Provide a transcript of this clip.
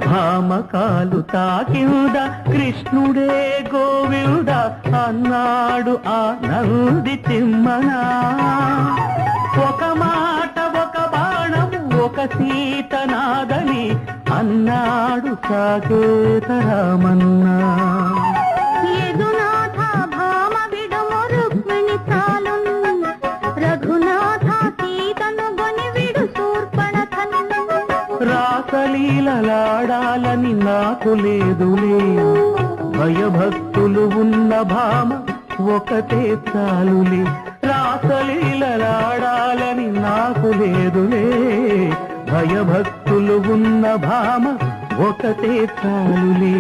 భామకాలు తాకింద కృష్ణుడే గోవింద అన్నాడు ఆ నంది తిమ్మనా. ఒక మాట ఒక బాణం ఒక సీత నాదని అన్నాడు సాకేత రామన్నా. రాసలీలలాడాలని నాకు లేదులే, భయభక్తులు ఉన్న భామ ఒకటే చాలులే. రాసలీలలాడాలని నాకు లేదులే, భయభక్తులు ఉన్న భామ ఒకటే చాలులే.